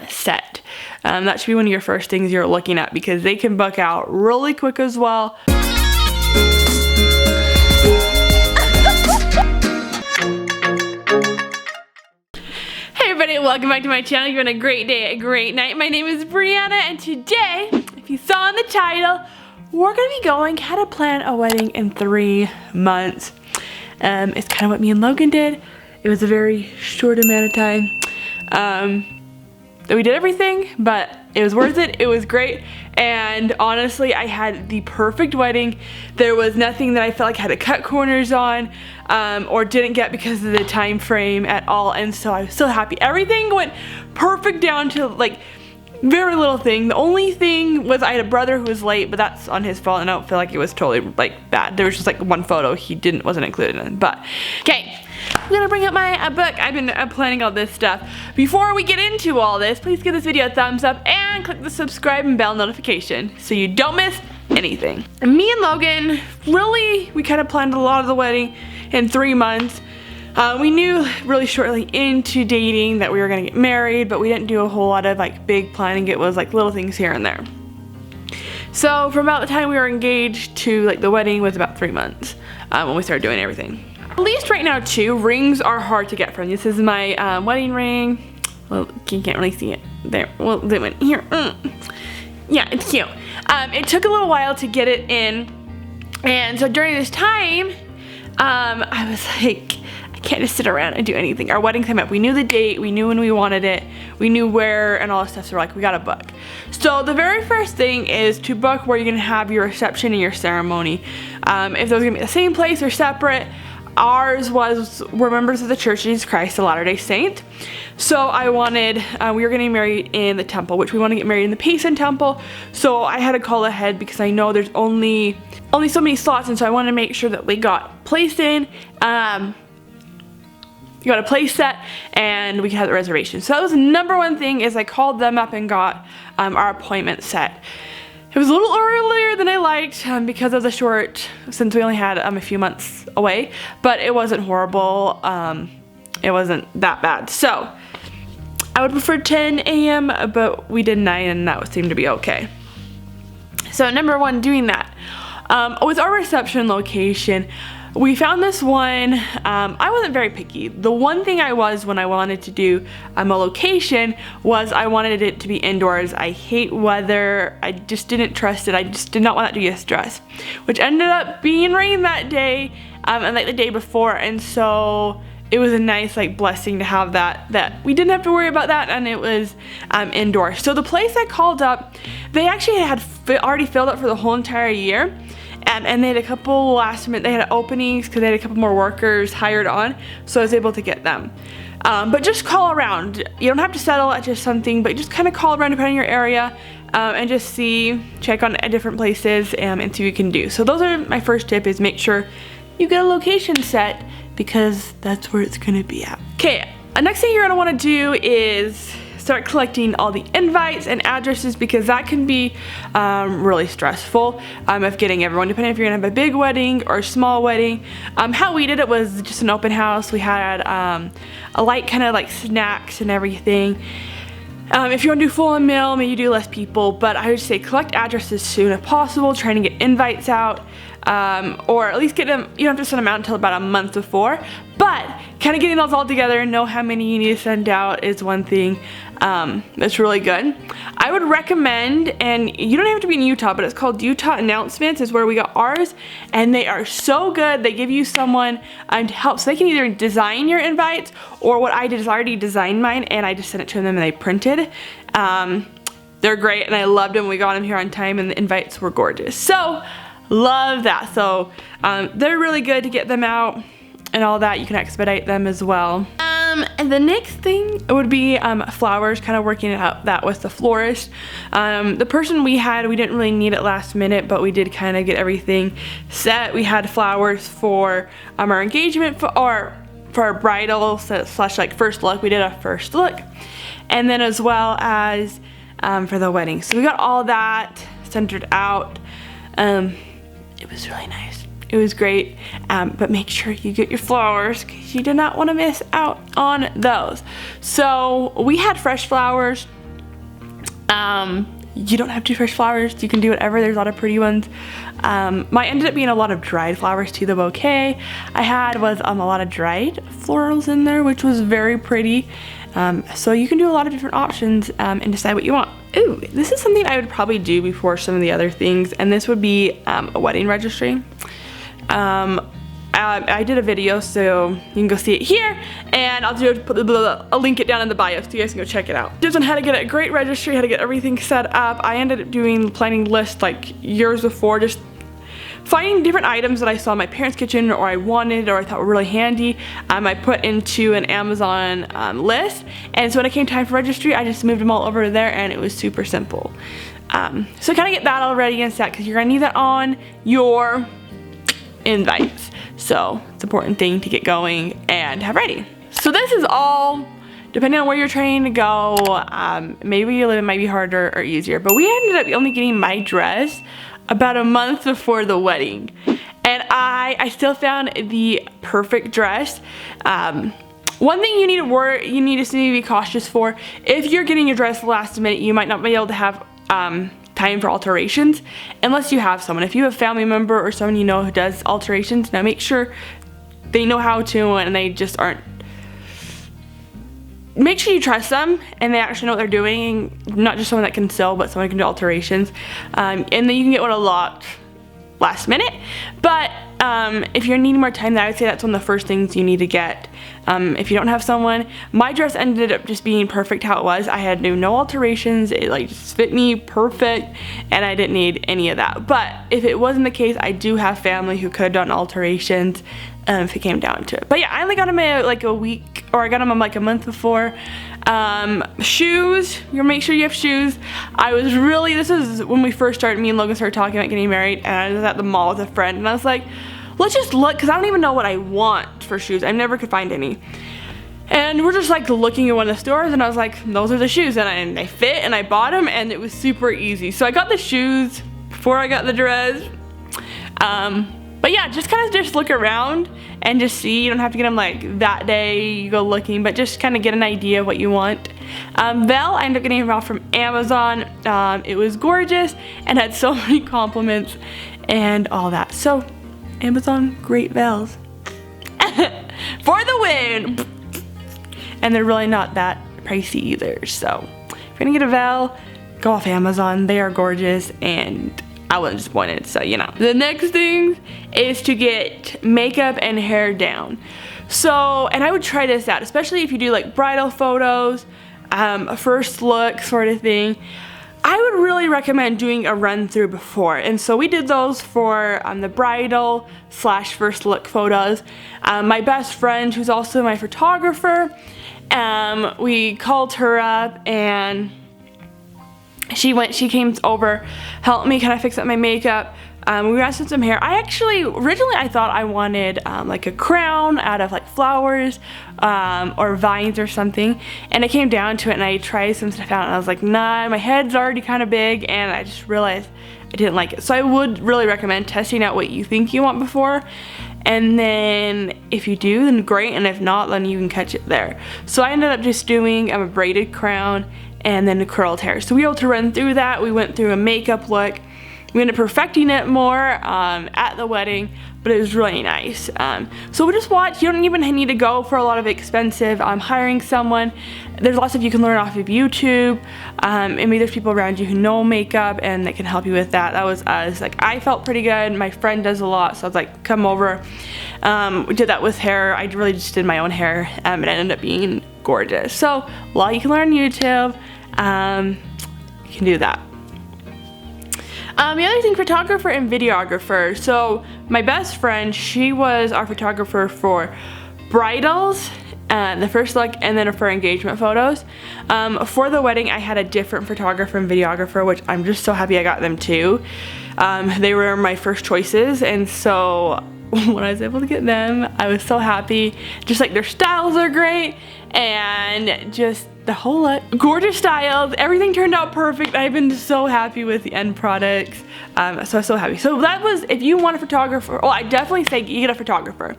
set. That should be one of your first things you're looking at because they can book out really quick as well. Hey everybody, welcome back to my channel. You're having a great day, a great night. My name is Brianna, and today, if you saw in the title, we're gonna be going how to plan a wedding in 3 months. It's kind of what me and Logan did. It was a very short amount of time that we did everything, but it was worth it. It was great, and honestly, I had the perfect wedding. There was nothing that I felt like I had to cut corners on or didn't get because of the time frame at all, and so I was so happy. Everything went perfect down to like very little thing. The only thing was I had a brother who was late, but that's on his fault, and I don't feel like it was totally like bad. There was just like one photo he wasn't included in, but okay. I'm gonna bring up my book. I've been planning all this stuff. Before we get into all this, please give this video a thumbs up and click the subscribe and bell notification so you don't miss anything. And me and Logan, really, we kind of planned a lot of the wedding in 3 months. We knew really shortly into dating that we were gonna get married, but we didn't do a whole lot of like big planning. It was like little things here and there. So from about the time we were engaged to like the wedding was about 3 months when we started doing everything. At least right now too, rings are hard to get from. This is my wedding ring. Well, you can't really see it there. Well, they went here. Yeah, it's cute. It took a little while to get it in, and so during this time, I was like, I can't just sit around and do anything. Our wedding came up. We knew the date. We knew when we wanted it. We knew where and all that stuff. So we're like, we gotta book. So the very first thing is to book where you're gonna have your reception and your ceremony. If those are gonna be the same place or separate. Ours we're members of the Church of Jesus Christ, the Latter-day Saint. So I wanted, we were getting married in the temple, which we want to get married in the Payson temple. So I had to call ahead because I know there's only so many slots, and so I wanted to make sure that we got placed in, got a place set, and we could have the reservation. So that was the number one thing, is I called them up and got our appointment set. It was a little earlier than I liked because of the short, since we only had a few months away, but it wasn't horrible. It wasn't that bad. So I would prefer 10 a.m., but we did 9 and that seemed to be okay. So number one, doing that. With our reception location, we found this one. I wasn't very picky. The one thing I was when I wanted to do a location was I wanted it to be indoors. I hate weather. I just didn't trust it. I just did not want that to be a stress, which ended up being rain that day and like the day before, and so it was a nice like blessing to have that we didn't have to worry about that, and it was indoors. So the place I called up, they actually had already filled up for the whole entire year. And they had a couple last minute, they had openings because they had a couple more workers hired on, so I was able to get them. But just call around. You don't have to settle at just something, but just kind of call around depending on your area and just check on different places and see what you can do. So those are my first tip, is make sure you get a location set because that's where it's gonna be at. Okay, next thing you're gonna wanna do is start collecting all the invites and addresses, because that can be really stressful of getting everyone, depending if you're gonna have a big wedding or a small wedding. How we did it was just an open house. We had a light kind of like snacks and everything. If you want to do full on meal, maybe you do less people, but I would say collect addresses as soon as possible, trying to get invites out, or at least get them. You don't have to send them out until about a month before, but kind of getting those all together and know how many you need to send out is one thing that's really good. I would recommend, and you don't have to be in Utah, but it's called Utah Announcements is where we got ours, and they are so good. They give you someone to help, so they can either design your invites, or what I did is I already designed mine and I just sent it to them and they printed. They're great and I loved them. We got them here on time and the invites were gorgeous. So love that. So they're really good to get them out and all that. You can expedite them as well. And the next thing would be flowers, kind of working out that with the florist. The person we had, we didn't really need it last minute, but we did kind of get everything set. We had flowers for our engagement, for our bridal slash like first look. We did a first look, and then as well as for the wedding. So we got all that centered out. It was really nice. It was great, but make sure you get your flowers because you do not want to miss out on those. So we had fresh flowers. You don't have to do fresh flowers. You can do whatever. There's a lot of pretty ones. Mine ended up being a lot of dried flowers too. The bouquet I had was a lot of dried florals in there, which was very pretty. So you can do a lot of different options and decide what you want. Ooh, this is something I would probably do before some of the other things, and this would be a wedding registry. I did a video, so you can go see it here, and I'll link it down in the bio so you guys can go check it out. Just on how to get a great registry, how to get everything set up. I ended up planning lists like years before, just finding different items that I saw in my parents' kitchen or I wanted or I thought were really handy. I put into an Amazon list, and so when it came time for registry, I just moved them all over there, and it was super simple. So kind of get that all ready and set because you're gonna need that on your invites. So it's an important thing to get going and have ready. So this is all depending on where you're trying to go. Maybe you live, it might be harder or easier, but we ended up only getting my dress about a month before the wedding, and I still found the perfect dress. One thing you need to be cautious for, if you're getting your dress last minute, you might not be able to have time for alterations unless you have someone. If you have a family member or someone you know who does alterations, now make sure they know how to and they just aren't. Make sure you trust them and they actually know what they're doing, not just someone that can sew, but someone who can do alterations. And then you can get one a lot last minute. But if you're needing more time, I would say that's one of the first things you need to get. If you don't have someone, my dress ended up just being perfect how it was. I had no alterations. It like just fit me perfect, and I didn't need any of that. But if it wasn't the case, I do have family who could have done alterations if it came down to it. But yeah, I only got them like a week, or I got them like a month before. Shoes, you make sure you have shoes. This is when we first started, me and Logan started talking about getting married, and I was at the mall with a friend, and I was like, let's just look, because I don't even know what I want for shoes. I never could find any. And we're just like looking at one of the stores, and I was like, those are the shoes, and they fit, and I bought them, and it was super easy. So I got the shoes before I got the dress. But yeah, just kind of just look around and just see. You don't have to get them like that day you go looking, but just kind of get an idea of what you want. Veil, I ended up getting a veil from Amazon. It was gorgeous and had so many compliments and all that. So Amazon, great veils. For the win! And they're really not that pricey either. So if you're gonna get a veil, go off Amazon. They are gorgeous and I wasn't disappointed, so you know. The next thing is to get makeup and hair down. So, and I would try this out, especially if you do like bridal photos, a first look sort of thing. I would really recommend doing a run through before. And so we did those for the bridal / first look photos. My best friend, who's also my photographer, we called her up and she came over, helped me kind of fix up my makeup. We got some hair. Originally I thought I wanted like a crown out of like flowers or vines or something, and it came down to it and I tried some stuff out and I was like, nah, my head's already kind of big, and I just realized I didn't like it. So I would really recommend testing out what you think you want before, and then if you do, then great, and if not, then you can catch it there. So I ended up just doing a braided crown and then the curled hair. So we were able to run through that. We went through a makeup look. We ended up perfecting it more at the wedding, but it was really nice. So we'll just watch. You don't even need to go for a lot of expensive hiring someone. There's lots of you can learn off of YouTube. And maybe there's people around you who know makeup and that can help you with that. That was us. Like, I felt pretty good. My friend does a lot, so I was like, come over. We did that with hair. I really just did my own hair, and it ended up being gorgeous. So a lot you can learn on YouTube. You can do that. The other thing, photographer and videographer. So my best friend, she was our photographer for bridals, the first look, and then for engagement photos. For the wedding, I had a different photographer and videographer, which I'm just so happy I got them too. They were my first choices, and so when I was able to get them, I was so happy. Just like their styles are great, and just the whole look. Gorgeous styles, everything turned out perfect. I've been so happy with the end products. So happy. So that was, if you want a photographer, well, I definitely say you get a photographer.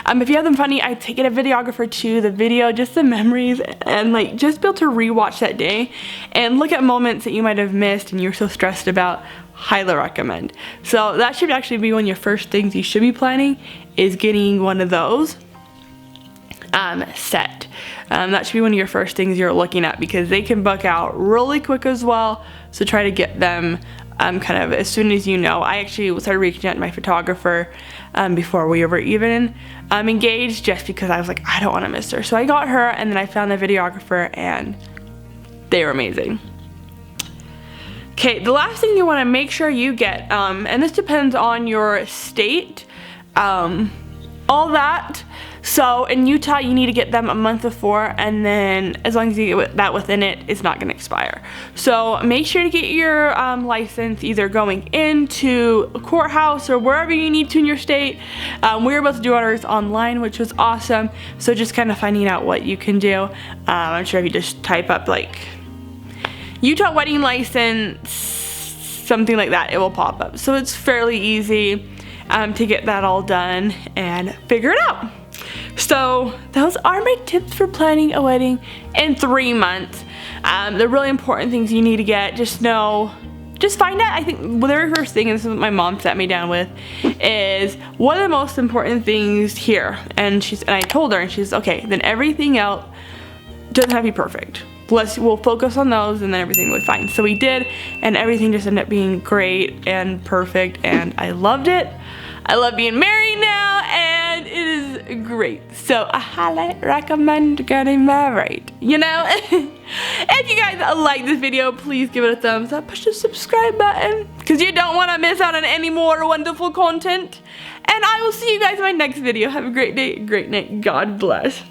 If you have them funny, I take it a videographer too. The video, just the memories, and like just be able to rewatch that day and look at moments that you might have missed and you're so stressed about. Highly recommend. So that should actually be one of your first things you should be planning, is getting one of those set. That should be one of your first things you're looking at, because they can book out really quick as well. So try to get them kind of as soon as you know. I actually started reaching out to my photographer before we were even engaged, just because I was like, I don't want to miss her. So I got her, and then I found the videographer, and they were amazing. Okay, the last thing you want to make sure you get, and this depends on your state, all that. So in Utah, you need to get them a month before, and then as long as you get that within it, it's not going to expire. So make sure to get your license either going into a courthouse or wherever you need to in your state. We were able to do ours online, which was awesome. So just kind of finding out what you can do. I'm sure if you just type up like Utah wedding license, something like that, it will pop up. So it's fairly easy to get that all done and figure it out. So those are my tips for planning a wedding in 3 months. The really important things you need to get, just find out. I think the very first thing, and this is what my mom sat me down with, is what are the most important things here? And I told her, and she's okay, then everything else doesn't have to be perfect. We'll focus on those, and then everything will be fine. So we did, and everything just ended up being great and perfect, and I loved it. I love being married now, and it is great. So I highly recommend getting married, you know? If you guys like this video, please give it a thumbs up. Push the subscribe button, because you don't want to miss out on any more wonderful content. And I will see you guys in my next video. Have a great day, great night. God bless.